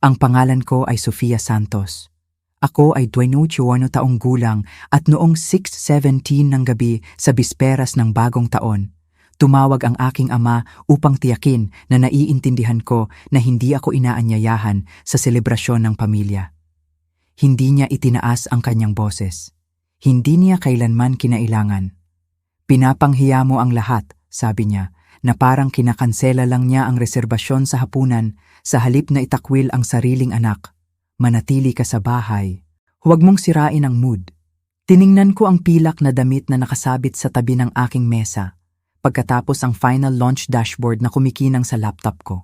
Ang pangalan ko ay Sofia Santos. Ako ay 21 taong gulang at noong 6:17 ng gabi sa bisperas ng bagong taon, tumawag ang aking ama upang tiyakin na naiintindihan ko na hindi ako inaanyayahan sa selebrasyon ng pamilya. Hindi niya itinaas ang kanyang boses. Hindi niya kailanman kinailangan. Pinapanghiya mo ang lahat, sabi niya, na parang kinakansela lang niya ang reserbasyon sa hapunan sa halip na itakwil ang sariling anak. Manatili ka sa bahay. Huwag mong sirain ang mood. Tiningnan ko ang pilak na damit na nakasabit sa tabi ng aking mesa, pagkatapos ang final launch dashboard na kumikinang sa laptop ko.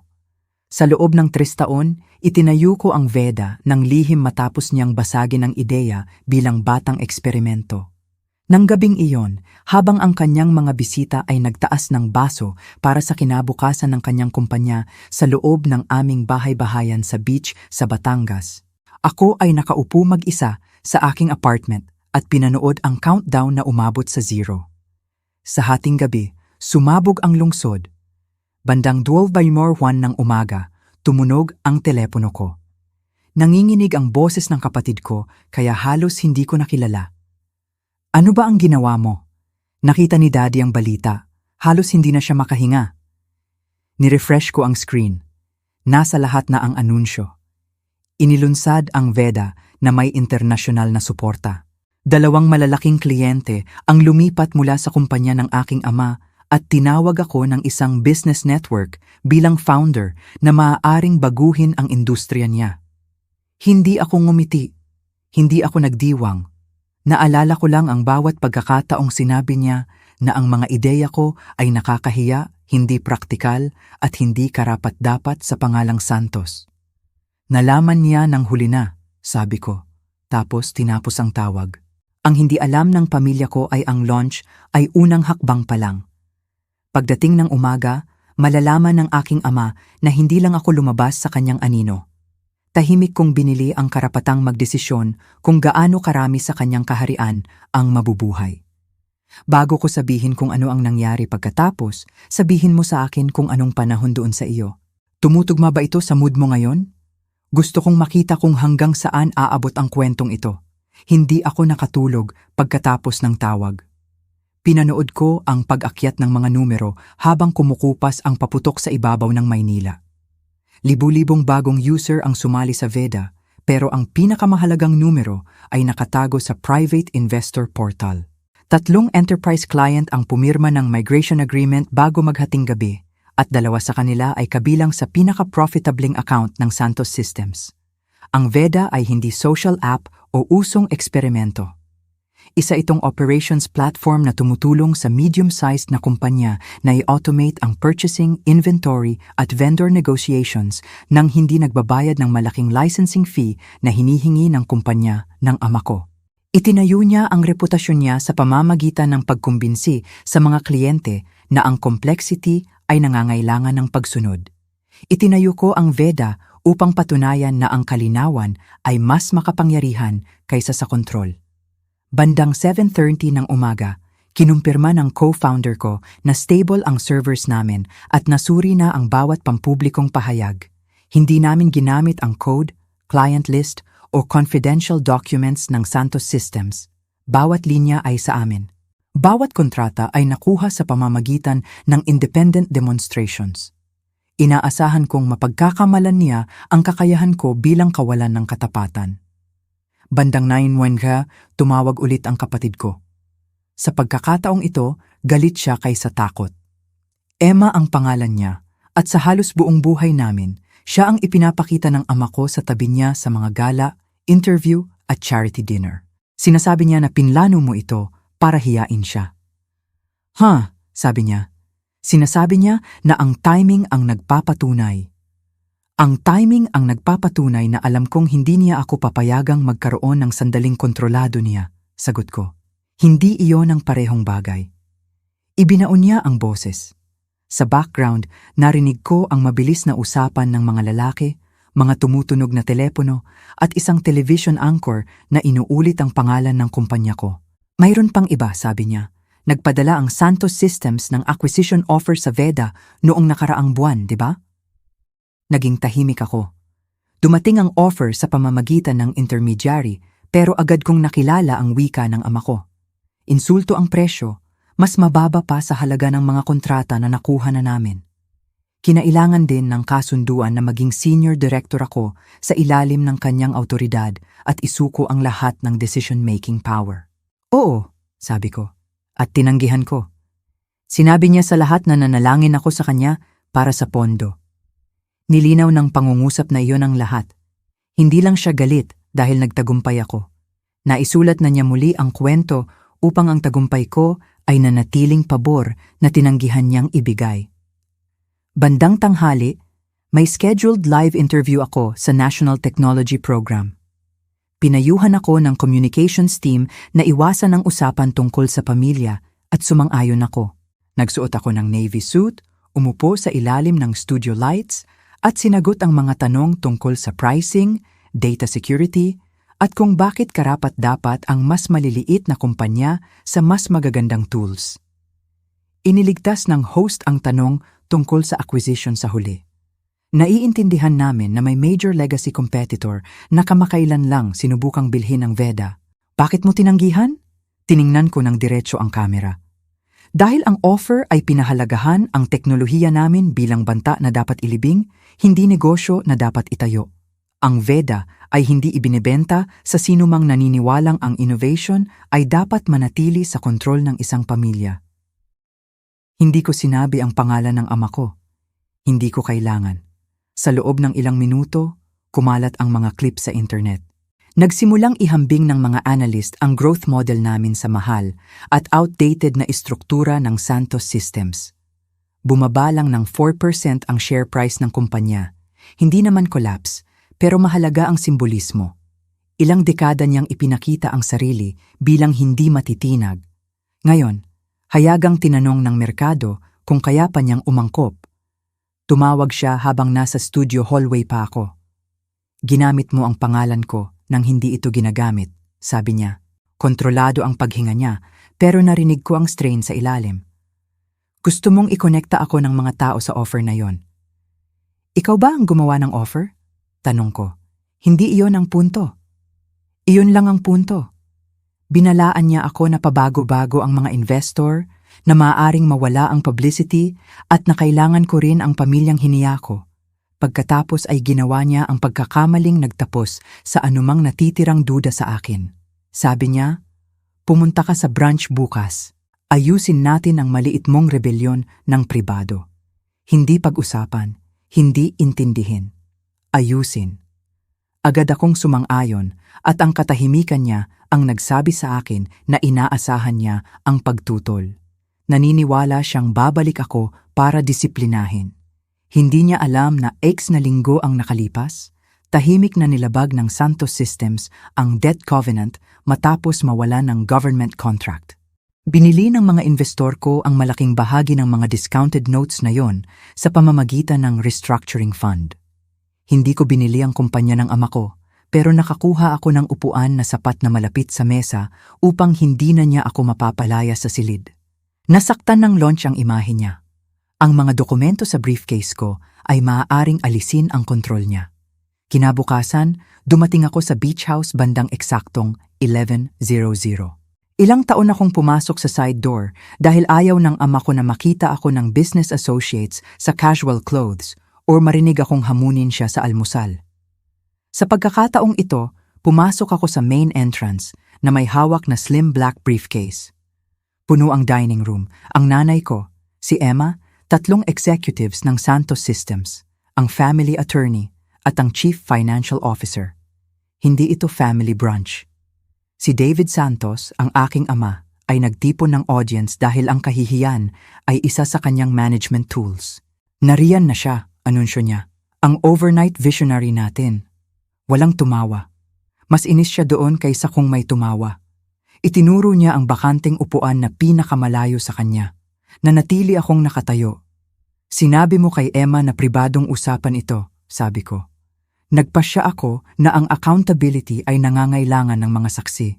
Sa loob ng 3 taon, itinayo ko ang Veda ng lihim matapos niyang basagin ang ideya bilang batang eksperimento. Nang gabing iyon, habang ang kanyang mga bisita ay nagtaas ng baso para sa kinabukasan ng kanyang kumpanya sa loob ng aming bahay-bahayan sa beach sa Batangas, ako ay nakaupo mag-isa sa aking apartment at pinanood ang countdown na umabot sa 0. Sa hating gabi, sumabog ang lungsod. Bandang 12:01 ng umaga, tumunog ang telepono ko. Nanginginig ang boses ng kapatid ko kaya halos hindi ko nakilala. Ano ba ang ginawa mo? Nakita ni Daddy ang balita. Halos hindi na siya makahinga. Nirefresh ko ang screen. Nasa lahat na ang anunsyo. Inilunsad ang Veda na may internasyonal na suporta. 2 malalaking kliyente ang lumipat mula sa kumpanya ng aking ama at tinawag ako ng isang business network bilang founder na maaaring baguhin ang industriya niya. Hindi ako ngumiti. Hindi ako nagdiwang. Naalala ko lang ang bawat pagkakataong sinabi niya na ang mga ideya ko ay nakakahiya, hindi praktikal at hindi karapat-dapat sa pangalang Santos. Nalaman niya nang huli na, sabi ko, tapos tinapos ang tawag. Ang hindi alam ng pamilya ko ay ang launch ay unang hakbang pa lang. Pagdating ng umaga, malalaman ng aking ama na hindi lang ako lumabas sa kanyang anino. Tahimik kong binili ang karapatang magdesisyon kung gaano karami sa kanyang kaharian ang mabubuhay. Bago ko sabihin kung ano ang nangyari pagkatapos, sabihin mo sa akin kung anong panahon doon sa iyo. Tumutugma ba ito sa mood mo ngayon? Gusto kong makita kung hanggang saan aabot ang kwentong ito. Hindi ako nakatulog pagkatapos ng tawag. Pinanood ko ang pag-akyat ng mga numero habang kumukupas ang paputok sa ibabaw ng Maynila. Libu-libong bagong user ang sumali sa Veda, pero ang pinakamahalagang numero ay nakatago sa private investor portal. 3 enterprise client ang pumirma ng migration agreement bago maghating gabi, at 2 sa kanila ay kabilang sa pinaka-profitabling account ng Santos Systems. Ang Veda ay hindi social app o usong eksperimento. Isa itong operations platform na tumutulong sa medium-sized na kumpanya na i-automate ang purchasing, inventory at vendor negotiations nang hindi nagbabayad ng malaking licensing fee na hinihingi ng kumpanya ng ama ko. Itinayo niya ang reputasyon niya sa pamamagitan ng pagkumbinsi sa mga kliyente na ang complexity ay nangangailangan ng pagsunod. Itinayo ko ang Veda upang patunayan na ang kalinawan ay mas makapangyarihan kaysa sa kontrol. Bandang 7:30 ng umaga, kinumpirma ng co-founder ko na stable ang servers namin at nasuri na ang bawat pampublikong pahayag. Hindi namin ginamit ang code, client list o confidential documents ng Santos Systems. Bawat linya ay sa amin. Bawat kontrata ay nakuha sa pamamagitan ng independent demonstrations. Inaasahan kong mapagkakamalan niya ang kakayahan ko bilang kawalan ng katapatan. Bandang 9:00, tumawag ulit ang kapatid ko. Sa pagkakataong ito, galit siya kaysa takot. Emma ang pangalan niya, at sa halos buong buhay namin, siya ang ipinapakita ng ama ko sa tabi niya sa mga gala, interview at charity dinner. Sinasabi niya na pinlano mo ito para hiyain siya. Sabi niya. Sinasabi niya na ang timing ang nagpapatunay. Ang timing ang nagpapatunay na alam kong hindi niya ako papayagang magkaroon ng sandaling kontrolado niya, sagot ko. Hindi iyon ang parehong bagay. Ibinaon niya ang boses. Sa background, narinig ko ang mabilis na usapan ng mga lalaki, mga tumutunog na telepono, at isang television anchor na inuulit ang pangalan ng kumpanya ko. Mayroon pang iba, sabi niya. Nagpadala ang Santos Systems ng acquisition offer sa Veda noong nakaraang buwan, di ba? Naging tahimik ako. Dumating ang offer sa pamamagitan ng intermediary pero agad kong nakilala ang wika ng ama ko. Insulto ang presyo, mas mababa pa sa halaga ng mga kontrata na nakuha na namin. Kinailangan din ng kasunduan na maging senior director ako sa ilalim ng kanyang autoridad at isuko ang lahat ng decision-making power. Oo, sabi ko, at tinanggihan ko. Sinabi niya sa lahat na nanalangin ako sa kanya para sa pondo. Nilinaw ng pangungusap na iyon ang lahat. Hindi lang siya galit dahil nagtagumpay ako. Naisulat na niya muli ang kwento upang ang tagumpay ko ay nanatiling pabor na tinanggihan niyang ibigay. Bandang tanghali, may scheduled live interview ako sa National Technology Program. Pinayuhan ako ng communications team na iwasan ang usapan tungkol sa pamilya at sumang-ayon ako. Nagsuot ako ng navy suit, umupo sa ilalim ng studio lights at sinagot ang mga tanong tungkol sa pricing, data security, at kung bakit karapat-dapat ang mas maliliit na kumpanya sa mas magagandang tools. Iniligtas ng host ang tanong tungkol sa acquisition sa huli. Naiintindihan namin na may major legacy competitor na kamakailan lang sinubukang bilhin ng Veda. Bakit mo tinanggihan? Tiningnan ko ng diretso ang kamera. Dahil ang offer ay pinahalagahan ang teknolohiya namin bilang banta na dapat ilibing, hindi negosyo na dapat itayo. Ang Veda ay hindi ibinebenta sa sinumang naniniwalang ang innovation ay dapat manatili sa kontrol ng isang pamilya. Hindi ko sinabi ang pangalan ng ama ko. Hindi ko kailangan. Sa loob ng ilang minuto, kumalat ang mga clip sa internet. Nagsimulang ihambing ng mga analyst ang growth model namin sa mahal at outdated na istruktura ng Santos Systems. Bumaba lang ng 4% ang share price ng kumpanya. Hindi naman collapse, pero mahalaga ang simbolismo. Ilang dekada niyang ipinakita ang sarili bilang hindi matitinag. Ngayon, hayagang tinanong ng merkado kung kaya pa niyang umangkop. Tumawag siya habang nasa studio hallway pa ako. Ginamit mo ang pangalan ko nang hindi ito ginagamit, sabi niya. Kontrolado ang paghinga niya, pero narinig ko ang strain sa ilalim. Gusto mong ikonekta ako ng mga tao sa offer na yon. Ikaw ba ang gumawa ng offer? Tanong ko. Hindi iyon ang punto. Iyon lang ang punto. Binalaan niya ako na pabago-bago ang mga investor, na maaaring mawala ang publicity at na kailangan ko rin ang pamilyang hiniya ko. Pagkatapos ay ginawa niya ang pagkakamaling nagtapos sa anumang natitirang duda sa akin. Sabi niya, pumunta ka sa branch bukas. Ayusin natin ang maliit mong rebelyon ng pribado. Hindi pag-usapan, hindi intindihin. Ayusin. Agad akong sumang-ayon at ang katahimikan niya ang nagsabi sa akin na inaasahan niya ang pagtutol. Naniniwala siyang babalik ako para disiplinahin. Hindi niya alam na 6 na linggo ang nakalipas, tahimik na nilabag ng Santos Systems ang debt covenant matapos mawala ng government contract. Binili ng mga investor ko ang malaking bahagi ng mga discounted notes na yon sa pamamagitan ng restructuring fund. Hindi ko binili ang kumpanya ng ama ko, pero nakakuha ako ng upuan na sapat na malapit sa mesa upang hindi na niya ako mapapalaya sa silid. Nasaktan ng launch ang imahe niya. Ang mga dokumento sa briefcase ko ay maaaring alisin ang kontrol niya. Kinabukasan, dumating ako sa beach house bandang eksaktong 11:00. Ilang taon akong pumasok sa side door dahil ayaw ng ama ko na makita ako ng business associates sa casual clothes o marinig akong hamunin siya sa almusal. Sa pagkakataong ito, pumasok ako sa main entrance na may hawak na slim black briefcase. Puno ang dining room, ang nanay ko, si Emma, 3 executives ng Santos Systems, ang family attorney at ang chief financial officer. Hindi ito family brunch. Si David Santos, ang aking ama, ay nagtipon ng audience dahil ang kahihiyan ay isa sa kanyang management tools. Nariyan na siya, anunsyo niya. Ang overnight visionary natin. Walang tumawa. Mas inis siya doon kaysa kung may tumawa. Itinuro niya ang bakanteng upuan na pinakamalayo sa kanya. Nanatili akong nakatayo. Sinabi mo kay Emma na pribadong usapan ito, sabi ko. Nagpasya ako na ang accountability ay nangangailangan ng mga saksi.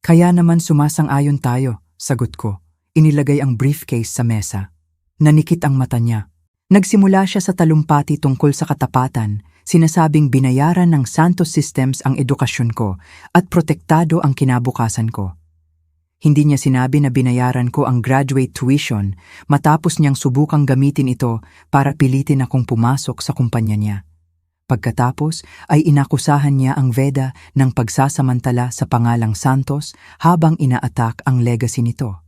Kaya naman sumasang-ayon tayo, sagot ko. Inilagay ang briefcase sa mesa. Nanikit ang mata niya. Nagsimula siya sa talumpati tungkol sa katapatan, Sinasabing binayaran ng Santos Systems ang edukasyon ko at protektado ang kinabukasan ko. Hindi niya sinabi na binayaran ko ang graduate tuition matapos niyang subukang gamitin ito para pilitin akong pumasok sa kumpanya niya. Pagkatapos ay inakusahan niya ang Veda ng pagsasamantala sa pangalang Santos habang ina-attack ang legacy nito.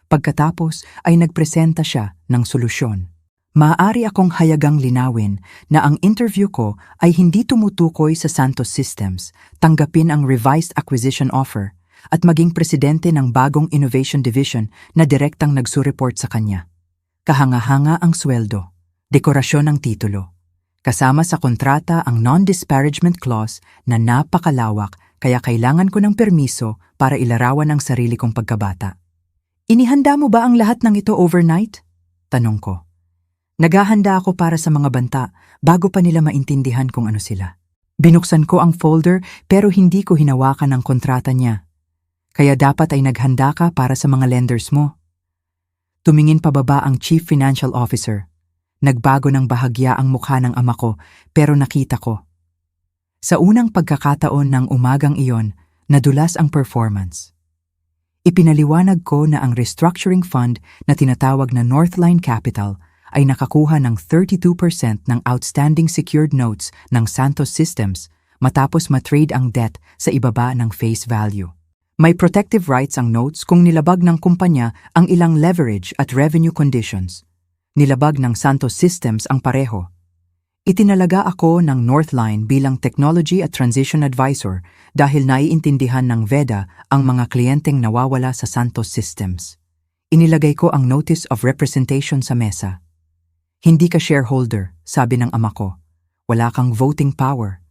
Pagkatapos ay nagpresenta siya ng solusyon. Maaari akong hayagang linawin na ang interview ko ay hindi tumutukoy sa Santos Systems, tanggapin ang revised acquisition offer, at maging presidente ng bagong innovation division na direktang nagsureport sa kanya. Kahanga-hanga ang sweldo, dekorasyon ng titulo. Kasama sa kontrata ang non-disparagement clause na napakalawak kaya kailangan ko ng permiso para ilarawan ang sarili kong pagkabata. Inihanda mo ba ang lahat ng ito overnight? Tanong ko. Naghahanda ako para sa mga banta bago pa nila maintindihan kung ano sila. Binuksan ko ang folder pero hindi ko hinawakan ang kontrata niya. Kaya dapat ay naghanda ka para sa mga lenders mo. Tumingin pababa ang Chief Financial Officer. Nagbago ng bahagya ang mukha ng ama ko pero nakita ko. Sa unang pagkakataon ng umagang iyon, nadulas ang performance. Ipinaliwanag ko na ang restructuring fund na tinatawag na Northline Capital ay nakakuha ng 32% ng outstanding secured notes ng Santos Systems matapos matrade ang debt sa ibaba ng face value. May protective rights ang notes kung nilabag ng kumpanya ang ilang leverage at revenue conditions. Nilabag ng Santos Systems ang pareho. Itinalaga ako ng Northline bilang Technology at Transition Advisor dahil naiintindihan ng Veda ang mga kliyenteng nawawala sa Santos Systems. Inilagay ko ang Notice of Representation sa mesa. Hindi ka shareholder, sabi ng ama ko. Wala kang voting power.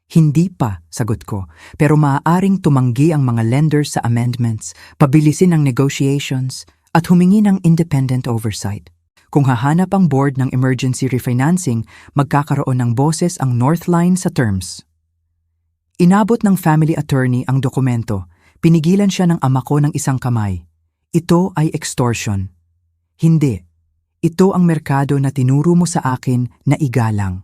Hindi pa, sagot ko, pero maaaring tumanggi ang mga lenders sa amendments, pabilisin ang negotiations, at humingi ng independent oversight. Kung hahanap ang board ng emergency refinancing, magkakaroon ng boses ang Northline sa terms. Inabot ng family attorney ang dokumento, pinigilan siya ng ama ko ng isang kamay. Ito ay extortion. Hindi. Ito ang merkado na tinuro mo sa akin na igalang.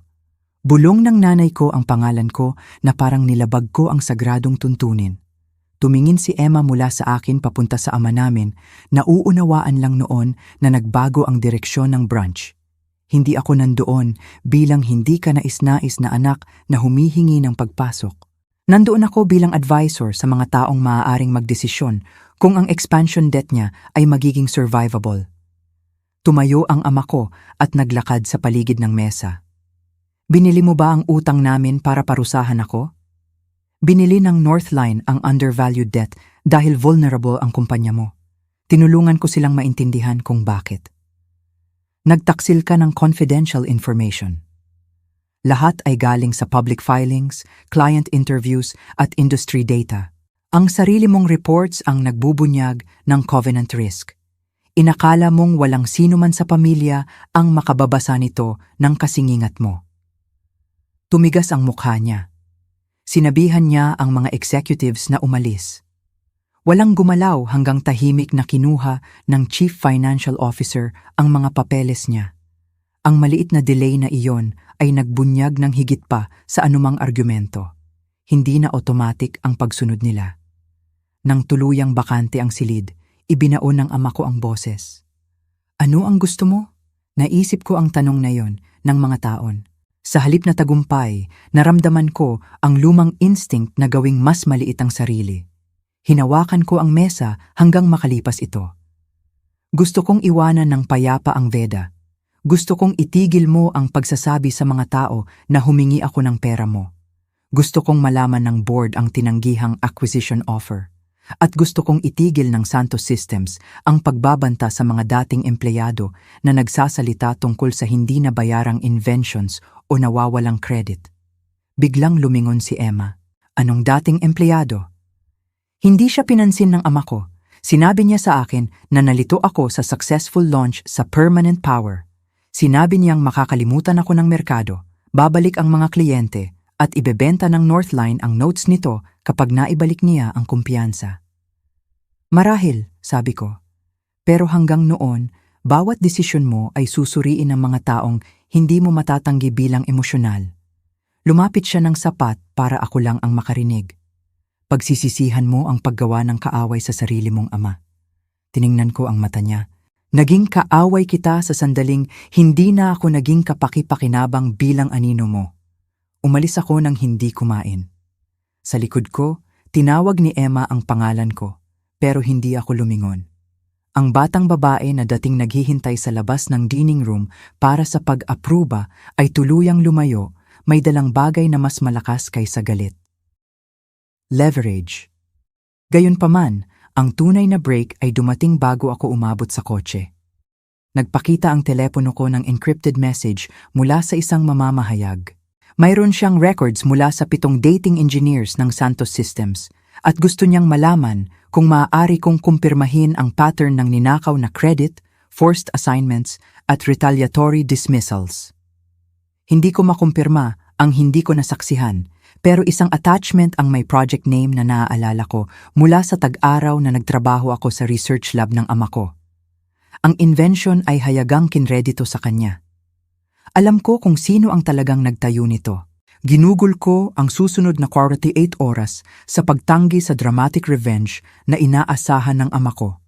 Bulong ng nanay ko ang pangalan ko na parang nilabag ko ang sagradong tuntunin. Tumingin si Emma mula sa akin papunta sa ama namin, nauunawaan lang noon na nagbago ang direksyon ng branch. Hindi ako nandoon bilang hindi ka nais-nais na anak na humihingi ng pagpasok. Nandoon ako bilang advisor sa mga taong maaaring magdesisyon kung ang expansion debt niya ay magiging survivable. Tumayo ang ama ko at naglakad sa paligid ng mesa. Binili mo ba ang utang namin para parusahan ako? Binili ng Northline ang undervalued debt dahil vulnerable ang kumpanya mo. Tinulungan ko silang maintindihan kung bakit. Nagtaksil ka ng confidential information. Lahat ay galing sa public filings, client interviews at industry data. Ang sarili mong reports ang nagbubunyag ng covenant risk. Inakala mong walang sino man sa pamilya ang makababasa nito ng kasingingat mo. Tumigas ang mukha niya. Sinabihan niya ang mga executives na umalis. Walang gumalaw hanggang tahimik na kinuha ng Chief Financial Officer ang mga papeles niya. Ang maliit na delay na iyon ay nagbunyag ng higit pa sa anumang argumento. Hindi na automatic ang pagsunod nila. Nang tuluyang bakante ang silid, ibinaon ng ama ko ang boses. Ano ang gusto mo? Naisip ko ang tanong na yon ng mga taon. Sa halip na tagumpay, naramdaman ko ang lumang instinct na gawing mas maliit ang sarili. Hinawakan ko ang mesa hanggang makalipas ito. Gusto kong iwanan ng payapa ang Veda. Gusto kong itigil mo ang pagsasabi sa mga tao na humingi ako ng pera mo. Gusto kong malaman ng board ang tinanggihang acquisition offer. At gusto kong itigil ng Santos Systems ang pagbabanta sa mga dating empleyado na nagsasalita tungkol sa hindi nabayarang inventions o nawawalang credit. Biglang lumingon si Emma. Anong dating empleyado? Hindi siya pinansin ng ama ko. Sinabi niya sa akin na nalito ako sa successful launch sa Permanent Power. Sinabi niyang makakalimutan ako ng merkado, babalik ang mga kliyente, at ibebenta ng Northline ang notes nito kapag naibalik niya ang kumpiyansa. Marahil, sabi ko. Pero hanggang noon, bawat desisyon mo ay susuriin ng mga taong hindi mo matatanggi bilang emosyonal. Lumapit siya ng sapat para ako lang ang makarinig. Pagsisisihan mo ang paggawa ng kaaway sa sarili mong ama. Tiningnan ko ang mata niya. Naging kaaway kita sa sandaling hindi na ako naging kapaki-pakinabang bilang anino mo. Umalis ako nang hindi kumain. Sa likod ko, tinawag ni Emma ang pangalan ko, pero hindi ako lumingon. Ang batang babae na dating naghihintay sa labas ng dining room para sa pag-apruba ay tuluyang lumayo, may dalang bagay na mas malakas kaysa galit. Leverage. Gayunpaman, ang tunay na break ay dumating bago ako umabot sa kotse. Nagpakita ang telepono ko ng encrypted message mula sa isang mamamahayag. Mayroon siyang records mula sa 7 dating engineers ng Santos Systems at gusto niyang malaman kung maaari kong kumpirmahin ang pattern ng ninakaw na credit, forced assignments at retaliatory dismissals. Hindi ko makumpirma ang hindi ko nasaksihan, pero isang attachment ang may project name na naaalala ko mula sa tag-araw na nagtrabaho ako sa research lab ng ama ko. Ang invention ay hayagang kinredito sa kanya. Alam ko kung sino ang talagang nagtayo nito. Ginugol ko ang susunod na 48 oras sa pagtanggi sa dramatic revenge na inaasahan ng ama ko.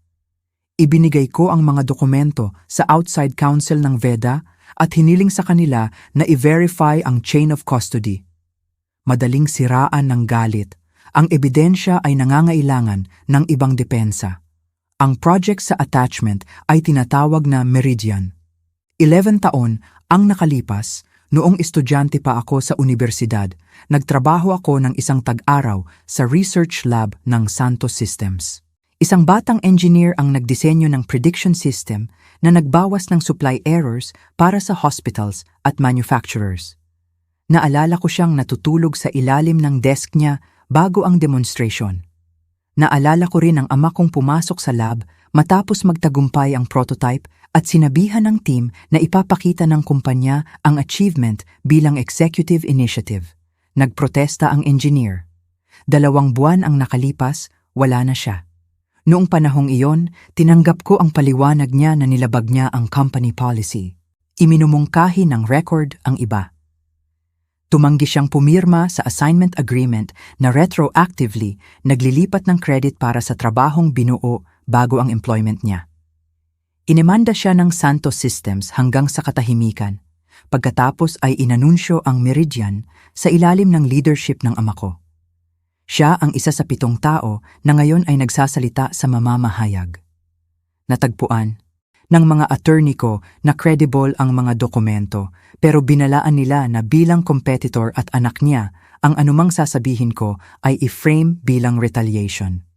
Ibinigay ko ang mga dokumento sa outside counsel ng VEDA at hiniling sa kanila na i-verify ang chain of custody. Madaling siraan ng galit. Ang ebidensya ay nangangailangan ng ibang depensa. Ang project sa attachment ay tinatawag na Meridian. 11 taon ang nakalipas, noong estudyante pa ako sa universidad, nagtrabaho ako ng isang tag-araw sa research lab ng Santos Systems. Isang batang engineer ang nagdisenyo ng prediction system na nagbawas ng supply errors para sa hospitals at manufacturers. Naalala ko siyang natutulog sa ilalim ng desk niya bago ang demonstration. Naalala ko rin ang ama kong pumasok sa lab matapos magtagumpay ang prototype at sinabihan ng team na ipapakita ng kumpanya ang achievement bilang executive initiative. Nagprotesta ang engineer. 2 buwan ang nakalipas, wala na siya. Noong panahong iyon, tinanggap ko ang paliwanag niya na nilabag niya ang company policy. Iminumungkahi ng record ang iba. Tumanggi siyang pumirma sa assignment agreement na retroactively naglilipat ng credit para sa trabahong binuo bago ang employment niya. Inemanda siya ng Santos Systems hanggang sa katahimikan. Pagkatapos ay inanunsyo ang Meridian sa ilalim ng leadership ng ama ko. Siya ang isa sa 7 tao na ngayon ay nagsasalita sa mamamahayag. Natagpuan ng mga attorney ko na credible ang mga dokumento, pero binalaan nila na bilang competitor at anak niya, ang anumang sasabihin ko ay i-frame bilang retaliation.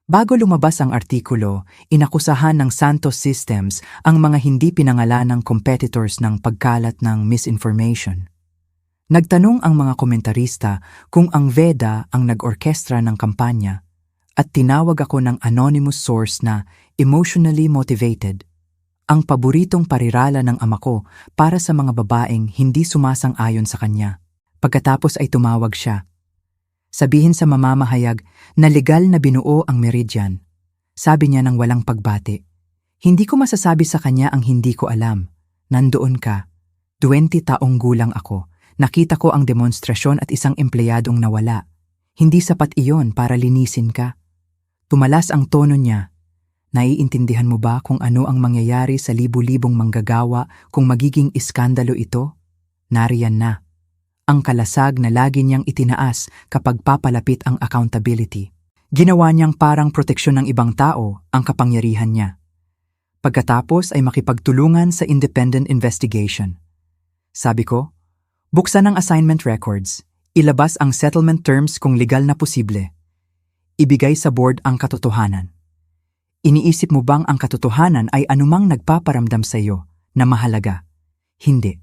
Bago lumabas ang artikulo, inakusahan ng Santos Systems ang mga hindi pinangalanang competitors ng pagkalat ng misinformation. Nagtanong ang mga komentarista kung ang VEDA ang nag-orkestra ng kampanya at tinawag ako ng anonymous source na emotionally motivated, ang paboritong parirala ng ama ko para sa mga babaeng hindi sumasang-ayon sa kanya. Pagkatapos ay tumawag siya. Sabihin sa mamamahayag na legal na binuo ang Meridian. Sabi niya ng walang pagbati. Hindi ko masasabi sa kanya ang hindi ko alam. Nandoon ka. 20 taong gulang ako. Nakita ko ang demonstrasyon at isang empleyadong nawala. Hindi sapat iyon para linisin ka. Tumalas ang tono niya. Naiintindihan mo ba kung ano ang mangyayari sa libu-libong manggagawa kung magiging iskandalo ito? Nariyan na. Ang kalasag na lagi niyang itinaas kapag papalapit ang accountability. Ginawa niyang parang proteksyon ng ibang tao ang kapangyarihan niya. Pagkatapos ay makipagtulungan sa independent investigation. Sabi ko, buksan ang assignment records, ilabas ang settlement terms kung legal na posible. Ibigay sa board ang katotohanan. Iniisip mo bang ang katotohanan ay anumang nagpaparamdam sa iyo na mahalaga? Hindi.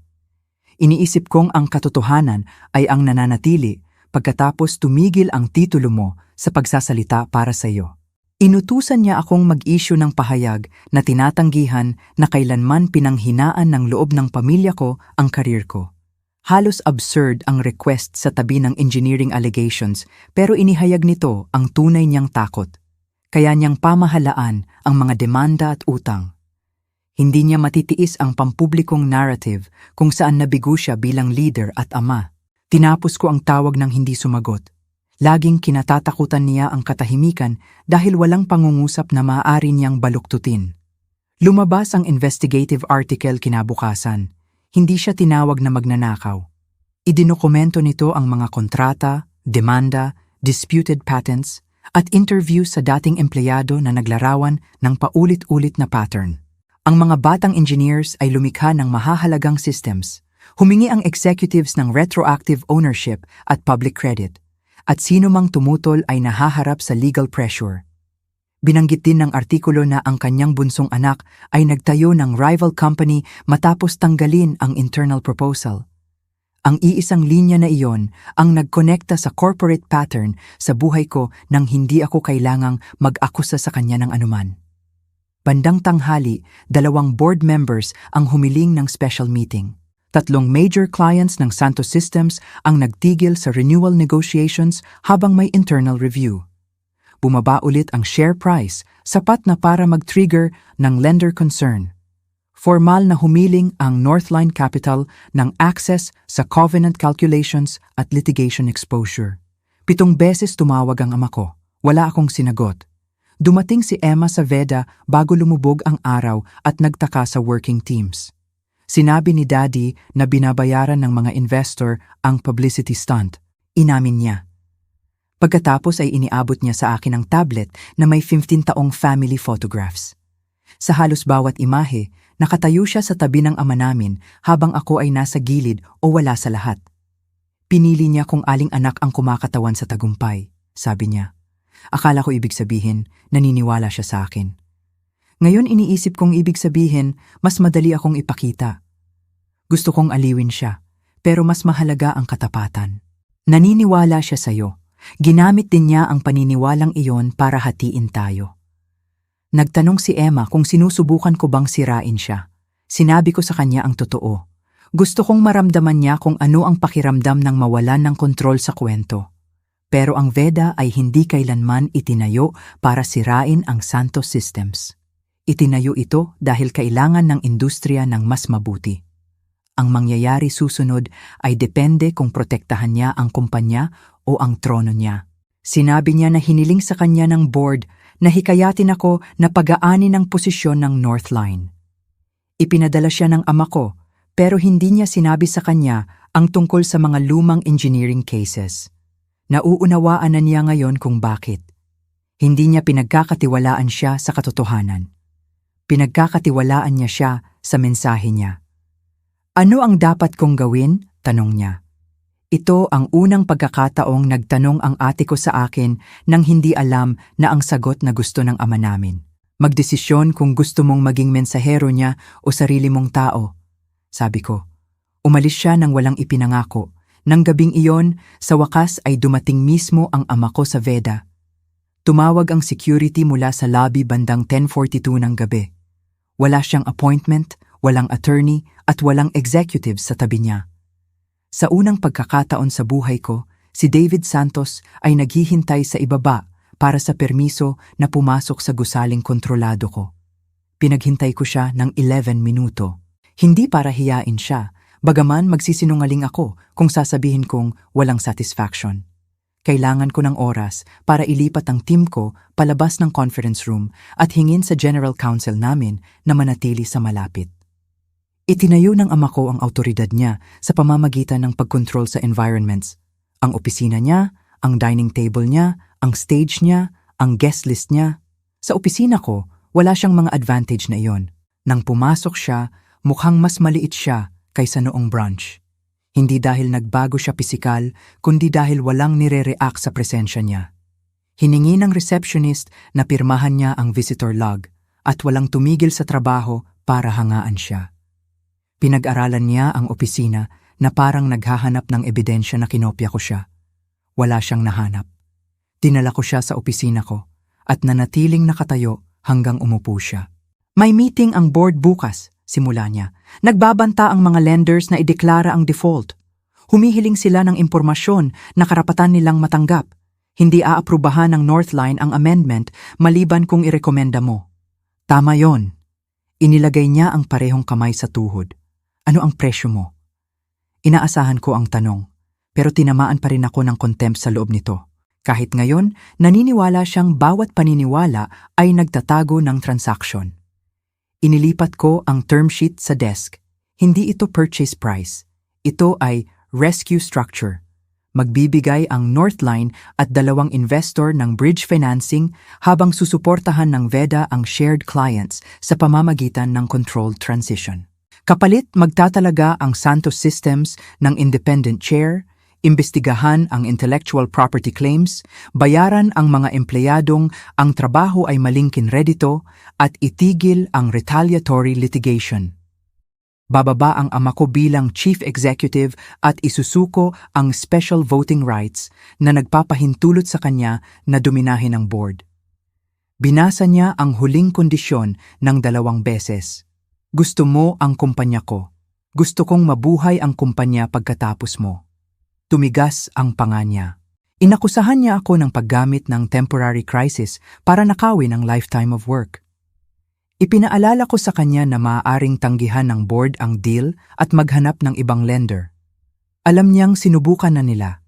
Iniisip kong ang katotohanan ay ang nananatili pagkatapos tumigil ang titulo mo sa pagsasalita para sa iyo. Inutusan niya akong mag-issue ng pahayag na tinatanggihan na kailanman pinanghinaan ng loob ng pamilya ko ang karir ko. Halos absurd ang request sa tabi ng engineering allegations pero inihayag nito ang tunay niyang takot. Kaya niyang pamahalaan ang mga demanda at utang. Hindi niya matitiis ang pampublikong narrative kung saan nabigo siya bilang leader at ama. Tinapos ko ang tawag ng hindi sumagot. Laging kinatatakutan niya ang katahimikan dahil walang pangungusap na maaari niyang baluktutin. Lumabas ang investigative article kinabukasan. Hindi siya tinawag na magnanakaw. Idinokumento nito ang mga kontrata, demanda, disputed patents, at interview sa dating empleyado na naglarawan ng paulit-ulit na pattern. Ang mga batang engineers ay lumikha ng mahahalagang systems. Humingi ang executives ng retroactive ownership at public credit. At sino mang tumutol ay nahaharap sa legal pressure. Binanggit din ng artikulo na ang kanyang bunsong anak ay nagtayo ng rival company matapos tanggalin ang internal proposal. Ang iisang linya na iyon ang nagkonekta sa corporate pattern sa buhay ko nang hindi ako kailangang mag-akusa sa kanya ng anuman. Bandang tanghali, 2 board members ang humiling ng special meeting. 3 major clients ng Santos Systems ang nagtigil sa renewal negotiations habang may internal review. Bumaba ulit ang share price, sapat na para mag-trigger ng lender concern. Formal na humiling ang Northline Capital ng access sa covenant calculations at litigation exposure. 7 beses tumawag ang ama ko. Wala akong sinagot. Dumating si Emma sa VEDA bago lumubog ang araw at nagtaka sa working teams. Sinabi ni Daddy na binabayaran ng mga investor ang publicity stunt. Inamin niya. Pagkatapos ay iniabot niya sa akin ang tablet na may 15 taong family photographs. Sa halos bawat imahe, nakatayo siya sa tabi ng ama namin habang ako ay nasa gilid o wala sa lahat. Pinili niya kung aling anak ang kumakatawan sa tagumpay, sabi niya. Akala ko ibig sabihin, naniniwala siya sa akin. Ngayon iniisip kong ibig sabihin, mas madali akong ipakita. Gusto kong aliwin siya, pero mas mahalaga ang katapatan. Naniniwala siya sa'yo. Ginamit din niya ang paniniwalang iyon para hatiin tayo. Nagtanong si Emma kung sinusubukan ko bang sirain siya. Sinabi ko sa kanya ang totoo. Gusto kong maramdaman niya kung ano ang pakiramdam ng mawalan ng kontrol sa kwento. Pero ang VEDA ay hindi kailanman itinayo para sirain ang Santos Systems. Itinayo ito dahil kailangan ng industriya ng mas mabuti. Ang mangyayari susunod ay depende kung protektahan niya ang kumpanya o ang trono niya. Sinabi niya na hiniling sa kanya ng board na hikayatin ako na pag-aanin ang posisyon ng Northline. Ipinadala siya ng ama ko, pero hindi niya sinabi sa kanya ang tungkol sa mga lumang engineering cases. Nauunawaan na niya ngayon kung bakit. Hindi niya pinagkakatiwalaan siya sa katotohanan. Pinagkakatiwalaan niya siya sa mensahe niya. Ano ang dapat kong gawin? Tanong niya. Ito ang unang pagkakataong nagtanong ang ate ko sa akin nang hindi alam na ang sagot na gusto ng ama namin. Magdesisyon kung gusto mong maging mensahero niya o sarili mong tao. Sabi ko. Umalis siya nang walang ipinangako. Nang gabing iyon, sa wakas ay dumating mismo ang ama ko sa VEDA. Tumawag ang security mula sa lobby bandang 10:42 ng gabi. Wala siyang appointment, walang attorney at walang executive sa tabi niya. Sa unang pagkakataon sa buhay ko, si David Santos ay naghihintay sa ibaba para sa permiso na pumasok sa gusaling kontrolado ko. Pinaghintay ko siya ng 11 minuto. Hindi para hiyain siya, bagaman magsisinungaling ako kung sasabihin kong walang satisfaction. Kailangan ko ng oras para ilipat ang team ko palabas ng conference room at hingin sa general counsel namin na manatili sa malapit. Itinayo ng ama ko ang autoridad niya sa pamamagitan ng pagkontrol sa environments. Ang opisina niya, ang dining table niya, ang stage niya, ang guest list niya. Sa opisina ko, wala siyang mga advantage na iyon. Nang pumasok siya, mukhang mas maliit siya kaysa noong brunch. Hindi dahil nagbago siya pisikal, kundi dahil walang nire-react sa presensya niya. Hiningi ng receptionist na pirmahan niya ang visitor log at walang tumigil sa trabaho para hangaan siya. Pinag-aralan niya ang opisina na parang naghahanap ng ebidensya na kinopya ko siya. Wala siyang nahanap. Dinala ko siya sa opisina ko at nanatiling nakatayo hanggang umupo siya. May meeting ang board bukas, simula niya. Nagbabanta ang mga lenders na ideklara ang default. Humihiling sila ng impormasyon na karapatan nilang matanggap. Hindi aaprubahan ng Northline ang amendment maliban kung irekomenda mo. Tama yon. Inilagay niya ang parehong kamay sa tuhod. Ano ang presyo mo? Inaasahan ko ang tanong, pero tinamaan pa rin ako ng contempt sa loob nito. Kahit ngayon, naniniwala siyang bawat paniniwala ay nagtatago ng transaksyon. Inilipat ko ang term sheet sa desk. Hindi ito purchase price. Ito ay rescue structure. Magbibigay ang Northline at 2 investor ng bridge financing habang susuportahan ng VEDA ang shared clients sa pamamagitan ng controlled transition. Kapalit, magtatalaga ang Santos Systems ng independent chair, imbestigahan ang intellectual property claims, bayaran ang mga empleyadong ang trabaho ay maling kinredito at itigil ang retaliatory litigation. Bababa ang ama ko bilang chief executive at isusuko ang special voting rights na nagpapahintulot sa kanya na dominahin ang board. Binasa niya ang huling kondisyon ng 2 beses. Gusto mo ang kumpanya ko. Gusto kong mabuhay ang kumpanya pagkatapos mo. Tumigas ang panga niya. Inakusahan niya ako ng paggamit ng temporary crisis para nakawin ang lifetime of work. Ipinaalala ko sa kanya na maaaring tanggihan ng board ang deal at maghanap ng ibang lender. Alam niyang sinubukan na nila.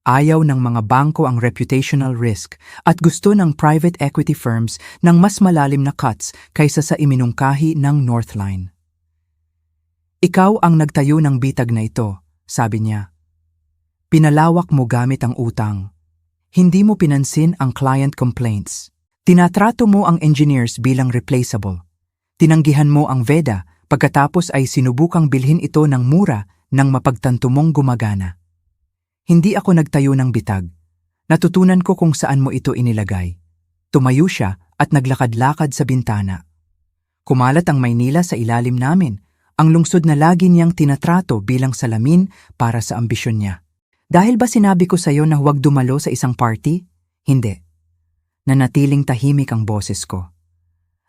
Ayaw ng mga bangko ang reputational risk at gusto ng private equity firms ng mas malalim na cuts kaysa sa iminungkahi ng Northline. Ikaw ang nagtayo ng bitag na ito, sabi niya. Pinalawak mo gamit ang utang. Hindi mo pinansin ang client complaints. Tinatrato mo ang engineers bilang replaceable. Tinanggihan mo ang VEDA pagkatapos ay sinubukang bilhin ito ng mura nang mapagtanto mong gumagana. Hindi ako nagtayo ng bitag. Natutunan ko kung saan mo ito inilagay. Tumayo siya at naglakad-lakad sa bintana. Kumalat ang Maynila sa ilalim namin, ang lungsod na lagi niyang tinatrato bilang salamin para sa ambisyon niya. Dahil ba sinabi ko sa iyo na huwag dumalo sa isang party? Hindi. Nanatiling tahimik ang boses ko.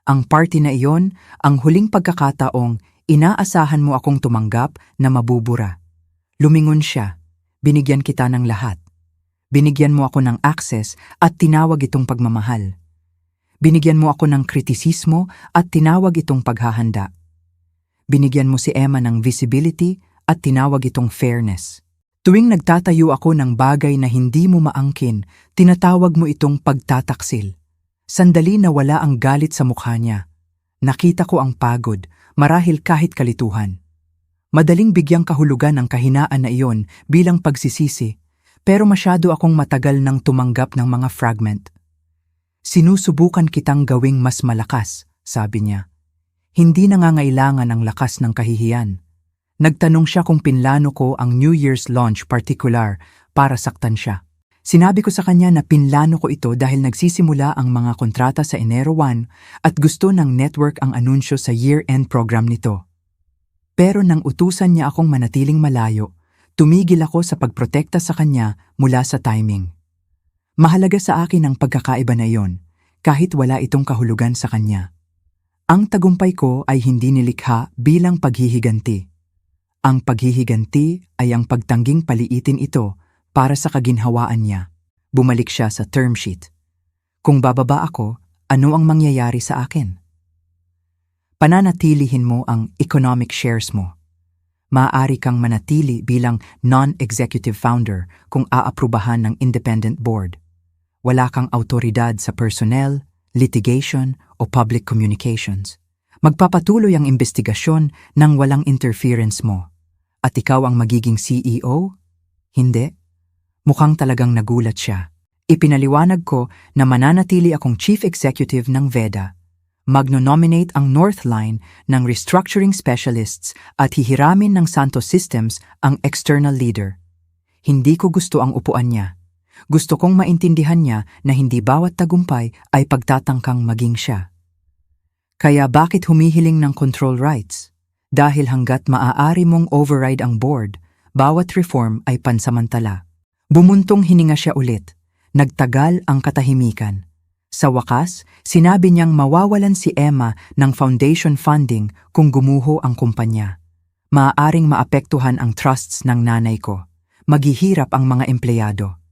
Ang party na iyon, ang huling pagkakataong inaasahan mo akong tumanggap na mabubura. Lumingon siya. Binigyan kita ng lahat. Binigyan mo ako ng access at tinawag itong pagmamahal. Binigyan mo ako ng kritisismo at tinawag itong paghahanda. Binigyan mo si Emma ng visibility at tinawag itong fairness. Tuwing nagtatayo ako ng bagay na hindi mo maangkin, tinatawag mo itong pagtataksil. Sandali na wala ang galit sa mukha niya. Nakita ko ang pagod, marahil kahit kalituhan. Madaling bigyang kahulugan ang kahinaan na iyon bilang pagsisisi, pero masyado akong matagal nang tumanggap ng mga fragment. Sinusubukan kitang gawing mas malakas, sabi niya. Hindi nangangailangan ang lakas ng kahihiyan. Nagtanong siya kung pinlano ko ang New Year's launch particular para saktan siya. Sinabi ko sa kanya na pinlano ko ito dahil nagsisimula ang mga kontrata sa Enero 1 at gusto ng network ang anunsyo sa year-end program nito. Pero nang utusan niya akong manatiling malayo, tumigil ako sa pagprotekta sa kanya mula sa timing. Mahalaga sa akin ang pagkakaiba na iyon, kahit wala itong kahulugan sa kanya. Ang tagumpay ko ay hindi nilikha bilang paghihiganti. Ang paghihiganti ay ang pagtangging paliitin ito para sa kaginhawaan niya. Bumalik siya sa term sheet. Kung bababa ako, ano ang mangyayari sa akin? Pananatilihin mo ang economic shares mo. Maaari kang manatili bilang non-executive founder kung aaprubahan ng independent board. Wala kang autoridad sa personnel, litigation o public communications. Magpapatuloy ang investigasyon nang walang interference mo. At ikaw ang magiging CEO? Hindi. Mukhang talagang nagulat siya. Ipinaliwanag ko na mananatili akong chief executive ng VEDA. Magno-nominate ang Northline ng restructuring specialists at hihiramin ng Santos Systems ang external leader. Hindi ko gusto ang upuan niya. Gusto kong maintindihan niya na hindi bawat tagumpay ay pagtatangkang maging siya. Kaya bakit humihiling ng control rights? Dahil hanggat maaari mong override ang board, bawat reform ay pansamantala. Bumuntong hininga siya ulit. Nagtagal ang katahimikan. Sa wakas, sinabi niyang mawawalan si Emma ng foundation funding kung gumuho ang kumpanya. Maaaring maapektuhan ang trusts ng nanay ko. Maghihirap ang mga empleyado.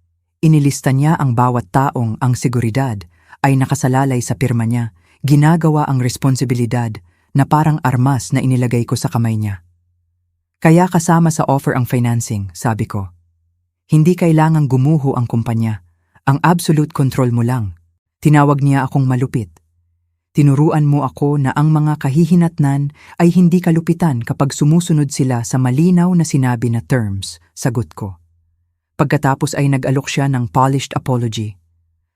Inilista niya ang bawat taong ang seguridad ay nakasalalay sa pirma niya, ginagawa ang responsibilidad, na parang armas na inilagay ko sa kamay niya. Kaya kasama sa offer ang financing, sabi ko. Hindi kailangang gumuho ang kumpanya. Ang absolute control mo lang. Tinawag niya akong malupit. Tinuruan mo ako na ang mga kahihinatnan ay hindi kalupitan kapag sumusunod sila sa malinaw na sinabi na terms, sagot ko. Pagkatapos ay nag-alok siya ng polished apology.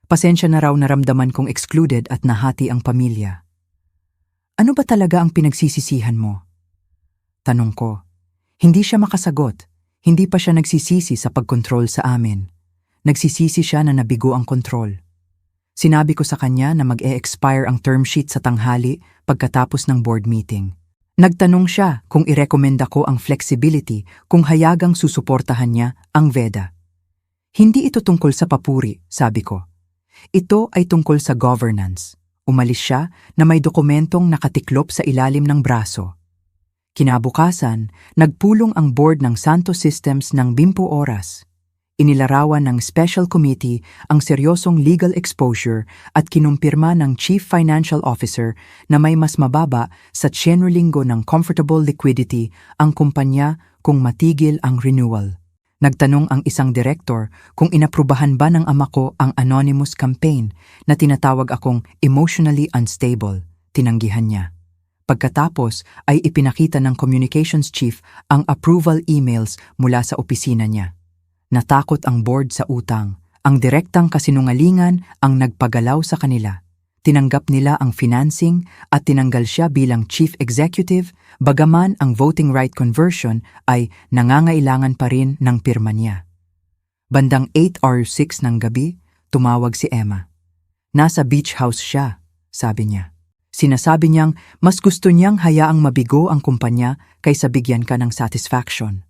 Pasensya na raw naramdaman kong excluded at nahati ang pamilya. Ano ba talaga ang pinagsisisihan mo? Tanong ko. Hindi siya makasagot. Hindi pa siya nagsisisi sa pagkontrol sa amin. Nagsisisi siya na nabigo ang kontrol. Sinabi ko sa kanya na mag-e-expire ang term sheet sa tanghali pagkatapos ng board meeting. Nagtanong siya kung irekomenda ko ang flexibility kung hayagang susuportahan niya ang VEDA. Hindi ito tungkol sa papuri, sabi ko. Ito ay tungkol sa governance. Umalis siya na may dokumentong nakatiklop sa ilalim ng braso. Kinabukasan, nagpulong ang board ng Santos Systems ng 20 oras. Inilarawan ng Special Committee ang seryosong legal exposure at kinumpirma ng Chief Financial Officer na may mas mababa sa Linggo ng comfortable liquidity ang kumpanya kung matigil ang renewal. Nagtanong ang isang direktor kung inaprubahan ba ng ama ko ang anonymous campaign na tinatawag akong emotionally unstable. Tinanggihan niya. Pagkatapos ay ipinakita ng communications chief ang approval emails mula sa opisina niya. Natakot ang board sa utang. Ang direktang kasinungalingan ang nagpagalaw sa kanila. Tinanggap nila ang financing at tinanggal siya bilang chief executive, bagaman ang voting right conversion ay nangangailangan pa rin ng pirma niya. Bandang 8 or 6 ng gabi, tumawag si Emma. Nasa beach house siya, sabi niya. Sinasabi niyang mas gusto niyang hayaang mabigo ang kumpanya kaysa bigyan ka ng satisfaction.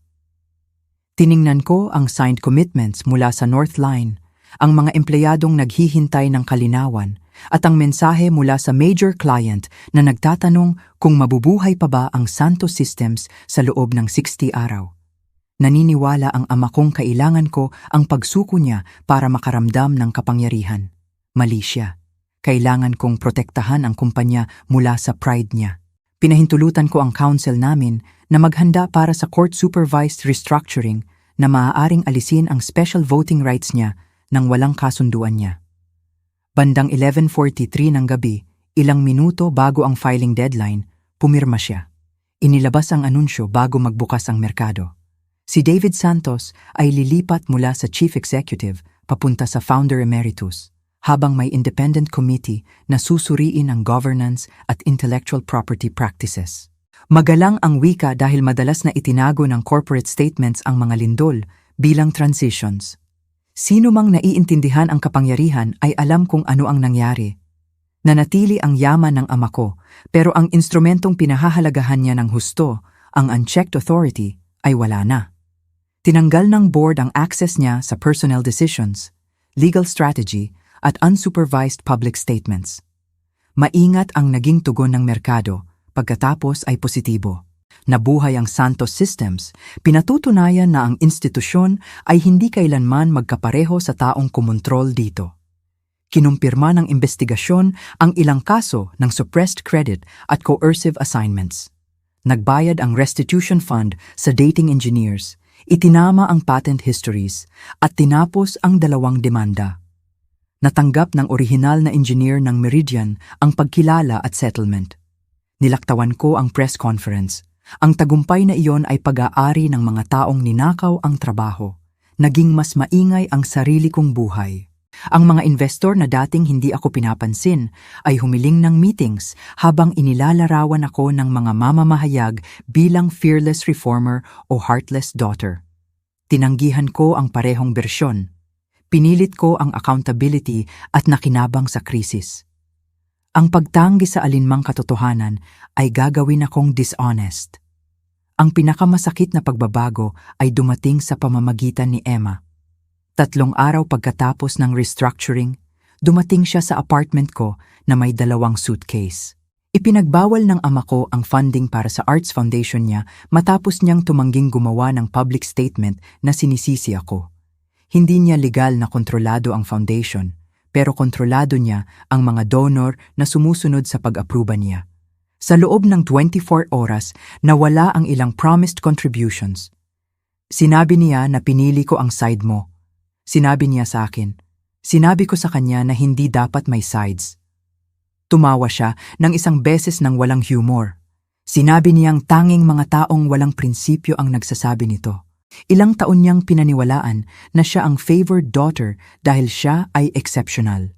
Tiningnan ko ang signed commitments mula sa North Line, ang mga empleyadong naghihintay ng kalinawan, at ang mensahe mula sa major client na nagtatanong kung mabubuhay pa ba ang Santos Systems sa loob ng 60 araw. Naniniwala ang ama kong kailangan ko ang pagsuko niya para makaramdam ng kapangyarihan. Mali siya. Kailangan kong protektahan ang kumpanya mula sa pride niya. Pinahintulutan ko ang council namin na maghanda para sa court-supervised restructuring na maaaring alisin ang special voting rights niya nang walang kasunduan niya. Bandang 11:43 ng gabi, ilang minuto bago ang filing deadline, pumirma siya. Inilabas ang anunsyo bago magbukas ang merkado. Si David Santos ay lilipat mula sa chief executive papunta sa founder emeritus, habang may independent committee na susuriin ang governance at intellectual property practices. Magalang ang wika dahil madalas na itinago ng corporate statements ang mga lindol bilang transitions. Sino mang naiintindihan ang kapangyarihan ay alam kung ano ang nangyari. Nanatili ang yaman ng ama ko, pero ang instrumentong pinahahalagahan niya ng husto, ang unchecked authority, ay wala na. Tinanggal ng board ang access niya sa personnel decisions, legal strategy, at unsupervised public statements. Maingat ang naging tugon ng merkado, pagkatapos ay positibo. Nabuhay ang Santos Systems, pinatutunayan na ang institusyon ay hindi kailanman magkapareho sa taong kumontrol dito. Kinumpirma ng investigasyon ang ilang kaso ng suppressed credit at coercive assignments. Nagbayad ang restitution fund sa dating engineers, itinama ang patent histories, at tinapos ang 2 demanda. Natanggap ng orihinal na engineer ng Meridian ang pagkilala at settlement. Nilaktawan ko ang press conference. Ang tagumpay na iyon ay pag-aari ng mga taong ninakaw ang trabaho. Naging mas maingay ang sarili kong buhay. Ang mga investor na dating hindi ako pinapansin ay humiling ng meetings habang inilalarawan ako ng mga mamamahayag bilang fearless reformer o heartless daughter. Tinanggihan ko ang parehong bersyon. Pinilit ko ang accountability at nakinabang sa krisis. Ang pagtanggi sa alinmang katotohanan ay gagawin akong dishonest. Ang pinakamasakit na pagbabago ay dumating sa pamamagitan ni Emma. 3 araw pagkatapos ng restructuring, dumating siya sa apartment ko na may 2 suitcase. Ipinagbawal ng ama ko ang funding para sa Arts Foundation niya matapos niyang tumangging gumawa ng public statement na sinisisi ako. Hindi niya legal na kontrolado ang foundation, pero kontrolado niya ang mga donor na sumusunod sa pag-aproba niya. Sa loob ng 24 oras, nawala ang ilang promised contributions. Sinabi niya na pinili ko ang side mo. Sinabi niya sa akin. Sinabi ko sa kanya na hindi dapat may sides. Tumawa siya ng isang beses ng walang humor. Sinabi niyang tanging mga taong walang prinsipyo ang nagsasabi nito. Ilang taon niyang pinaniwalaan na siya ang favored daughter dahil siya ay exceptional.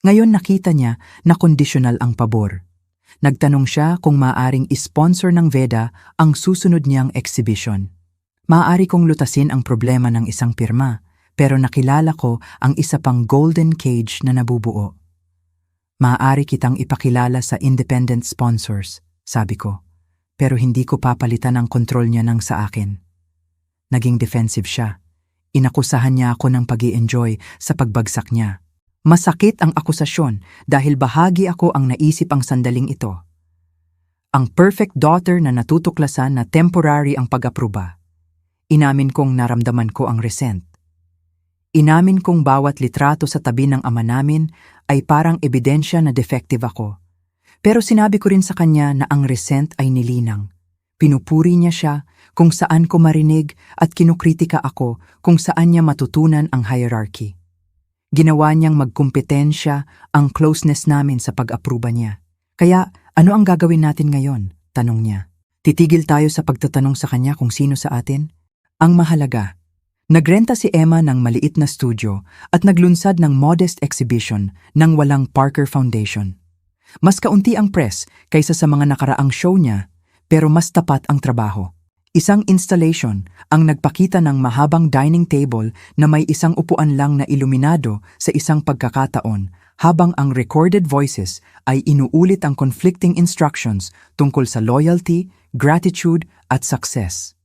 Ngayon nakita niya na conditional ang pabor. Nagtanong siya kung maaaring isponsor ng Veda ang susunod niyang exhibition. Maaari kong lutasin ang problema ng isang pirma, pero nakilala ko ang isa pang golden cage na nabubuo. Maaari kitang ipakilala sa independent sponsors, sabi ko, pero hindi ko papalitan ang kontrol niya ng sa akin. Naging defensive siya. Inakusahan niya ako ng pag-i-enjoy sa pagbagsak niya. Masakit ang akusasyon dahil bahagi ako ang naisip ang sandaling ito. Ang perfect daughter na natutuklasan na temporary ang pag-apruba. Inamin kong naramdaman ko ang resent. Inamin kong bawat litrato sa tabi ng ama namin ay parang ebidensya na defective ako. Pero sinabi ko rin sa kanya na ang resent ay nilinang. Pinupuri niya siya kung saan ko marinig at kinukritika ako kung saan niya matutunan ang hierarchy. Ginawa niyang magkumpetensya ang closeness namin sa pag-apruba niya. Kaya ano ang gagawin natin ngayon? Tanong niya. Titigil tayo sa pagtatanong sa kanya kung sino sa atin? Ang mahalaga. Nagrenta si Emma ng maliit na studio at naglunsad ng modest exhibition nang walang Parker Foundation. Mas kaunti ang press kaysa sa mga nakaraang show niya, pero mas tapat ang trabaho. Isang installation ang nagpakita ng mahabang dining table na may isang upuan lang na iluminado sa isang pagkakataon habang ang recorded voices ay inuulit ang conflicting instructions tungkol sa loyalty, gratitude at success.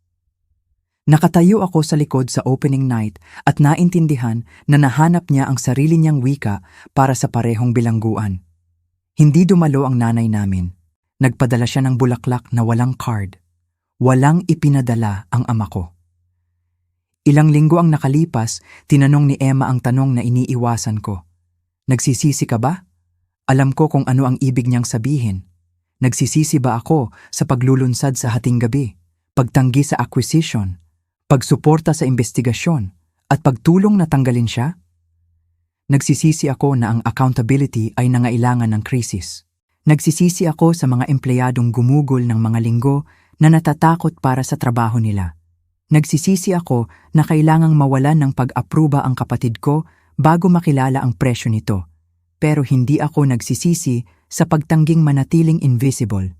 Nakatayo ako sa likod sa opening night at naintindihan na nahanap niya ang sarili niyang wika para sa parehong bilangguan. Hindi dumalo ang nanay namin. Nagpadala siya ng bulaklak na walang card. Walang ipinadala ang ama ko. Ilang linggo ang nakalipas, tinanong ni Emma ang tanong na iniiwasan ko. Nagsisisi ka ba? Alam ko kung ano ang ibig niyang sabihin. Nagsisisi ba ako sa paglulunsad sa hating gabi, pagtanggi sa acquisition, pagsuporta sa investigasyon, at pagtulong na tanggalin siya? Nagsisisi ako na ang accountability ay nangailangan ng krisis. Nagsisisi ako sa mga empleyadong gumugol ng mga linggo na natatakot para sa trabaho nila. Nagsisisi ako na kailangang mawalan ng pag-apruba ang kapatid ko bago makilala ang presyo nito. Pero hindi ako nagsisisi sa pagtangging manatiling invisible.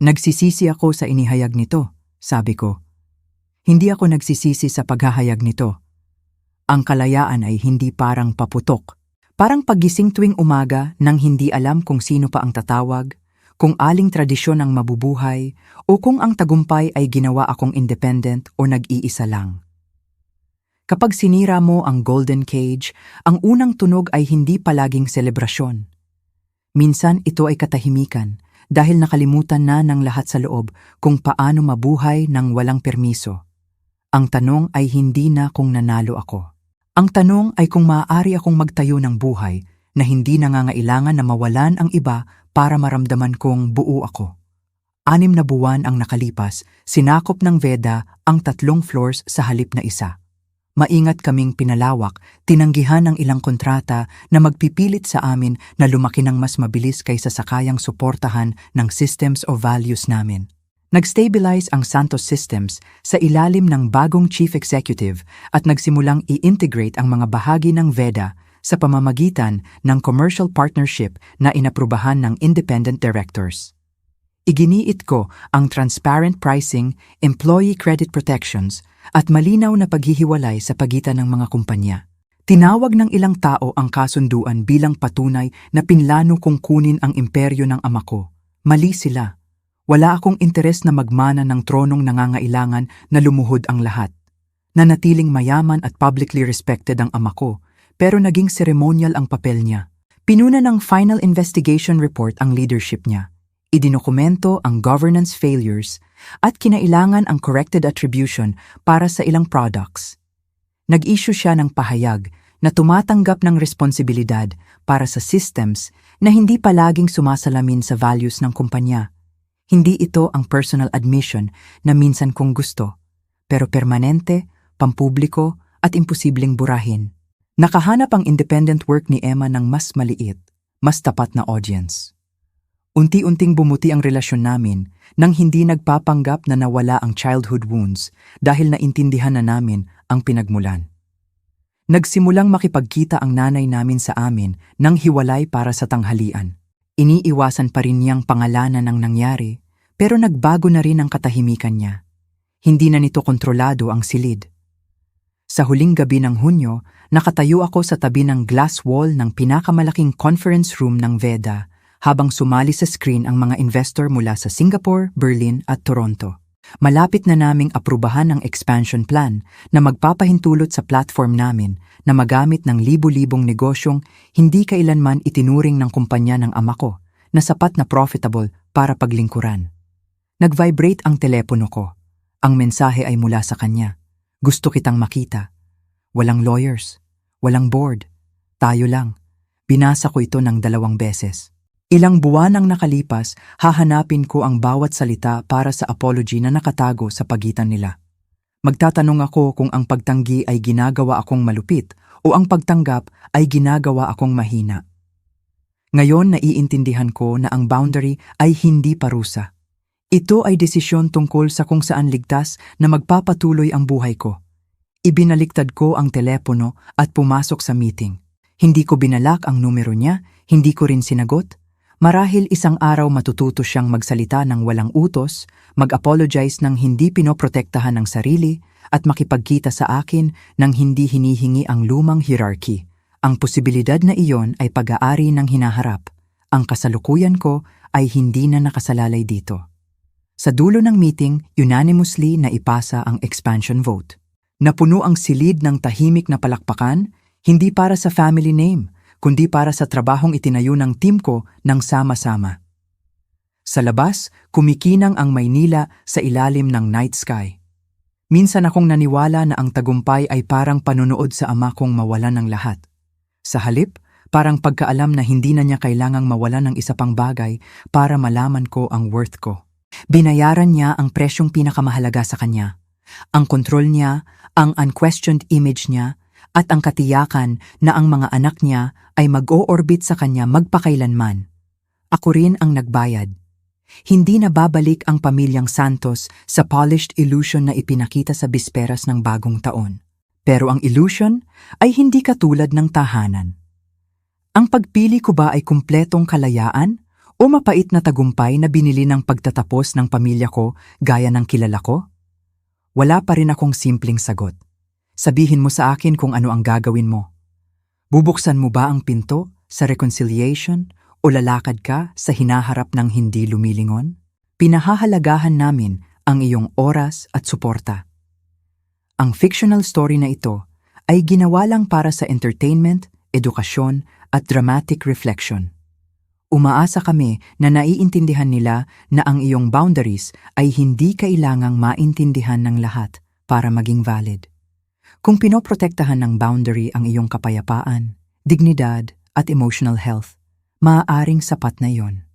Nagsisisi ako sa inihayag nito, sabi ko. Hindi ako nagsisisi sa paghahayag nito. Ang kalayaan ay hindi parang paputok. Parang paggising tuwing umaga nang hindi alam kung sino pa ang tatawag, kung aling tradisyon ang mabubuhay, o kung ang tagumpay ay ginawa akong independent o nag-iisa lang. Kapag sinira mo ang golden cage, ang unang tunog ay hindi palaging selebrasyon. Minsan ito ay katahimikan dahil nakalimutan na ng lahat sa loob kung paano mabuhay ng walang permiso. Ang tanong ay hindi na kung nanalo ako. Ang tanong ay kung maaari akong magtayo ng buhay na hindi nangangailangan na mawalan ang iba para maramdaman kong buo ako. 6 na buwan ang nakalipas, sinakop ng Veda ang 3 floors sa halip na isa. Maingat kaming pinalawak, tinanggihan ang ilang kontrata na magpipilit sa amin na lumaki ng mas mabilis kaysa sa kayang suportahan ng systems o values namin. Nag-stabilize ang Santos Systems sa ilalim ng bagong chief executive at nagsimulang i-integrate ang mga bahagi ng Veda sa pamamagitan ng commercial partnership na inaprubahan ng independent directors. Iginiit ko ang transparent pricing, employee credit protections at malinaw na paghihiwalay sa pagitan ng mga kumpanya. Tinawag ng ilang tao ang kasunduan bilang patunay na pinlano kong kunin ang imperyo ng ama ko. Mali sila. Wala akong interes na magmana ng tronong nangangailangan na lumuhod ang lahat. Nanatiling mayaman at publicly respected ang ama ko, pero naging ceremonial ang papel niya. Pinuna ng final investigation report ang leadership niya. Idinokumento ang governance failures at kinailangan ang corrected attribution para sa ilang products. Nag-issue siya ng pahayag na tumatanggap ng responsibilidad para sa systems na hindi palaging sumasalamin sa values ng kumpanya. Hindi ito ang personal admission na minsan kung gusto, pero permanente, pampubliko at imposibleng burahin. Nakahanap ang independent work ni Emma ng mas maliit, mas tapat na audience. Unti-unting bumuti ang relasyon namin nang hindi nagpapanggap na nawala ang childhood wounds dahil naintindihan na namin ang pinagmulan. Nagsimulang makipagkita ang nanay namin sa amin nang hiwalay para sa tanghalian. Iniiwasan pa rin niyang pangalanan ang nangyari, pero nagbago na rin ang katahimikan niya. Hindi na nito kontrolado ang silid. Sa huling gabi ng Hunyo, nakatayo ako sa tabi ng glass wall ng pinakamalaking conference room ng VEDA habang sumali sa screen ang mga investor mula sa Singapore, Berlin at Toronto. Malapit na naming aprubahan ang expansion plan na magpapahintulot sa platform namin na magamit ng libu-libong negosyong hindi kailanman itinuring ng kumpanya ng ama ko na sapat na profitable para paglingkuran. Nag-vibrate ang telepono ko. Ang mensahe ay mula sa kanya. Gusto kitang makita. Walang lawyers, walang board. Tayo lang. Binasa ko ito ng 2 beses. Ilang buwan ang nakalipas, hahanapin ko ang bawat salita para sa apology na nakatago sa pagitan nila. Magtatanong ako kung ang pagtanggi ay ginagawa akong malupit o ang pagtanggap ay ginagawa akong mahina. Ngayon naiintindihan ko na ang boundary ay hindi parusa. Ito ay desisyon tungkol sa kung saan ligtas na magpapatuloy ang buhay ko. Ibinaliktad ko ang telepono at pumasok sa meeting. Hindi ko binalak ang numero niya, hindi ko rin sinagot. Marahil isang araw matututo siyang magsalita ng walang utos, mag-apologize ng hindi pinoprotektahan ng sarili, at makipagkita sa akin ng hindi hinihingi ang lumang hierarchy. Ang posibilidad na iyon ay pag-aari ng hinaharap. Ang kasalukuyan ko ay hindi na nakasalalay dito. Sa dulo ng meeting, unanimously na ipasa ang expansion vote. Napuno ang silid ng tahimik na palakpakan, hindi para sa family name, kundi para sa trabahong itinayo ng team ko ng sama-sama. Sa labas, kumikinang ang Maynila sa ilalim ng night sky. Minsan akong naniwala na ang tagumpay ay parang panunood sa ama kong mawalan ng lahat. Sa halip, parang pagkaalam na hindi na niya kailangang mawalan ng isa pang bagay para malaman ko ang worth ko. Binayaran niya ang presyong pinakamahalaga sa kanya. Ang kontrol niya, ang unquestioned image niya, at ang katiyakan na ang mga anak niya ay mag-o-orbit sa kanya magpakailanman. Ako rin ang nagbayad. Hindi na babalik ang pamilyang Santos sa polished illusion na ipinakita sa bisperas ng bagong taon. Pero ang illusion ay hindi katulad ng tahanan. Ang pagpili ko ba ay kumpletong kalayaan o mapait na tagumpay na binili ng pagtatapos ng pamilya ko gaya ng kilala ko? Wala pa rin akong simpleng sagot. Sabihin mo sa akin kung ano ang gagawin mo. Bubuksan mo ba ang pinto sa reconciliation o lalakad ka sa hinaharap ng hindi lumilingon? Pinahahalagahan namin ang iyong oras at suporta. Ang fictional story na ito ay ginawa lang para sa entertainment, edukasyon at dramatic reflection. Umaasa kami na naiintindihan nila na ang iyong boundaries ay hindi kailangang maintindihan ng lahat para maging valid. Kung pinoprotektahan ng boundary ang iyong kapayapaan, dignidad at emotional health, maaaring sapat na iyon.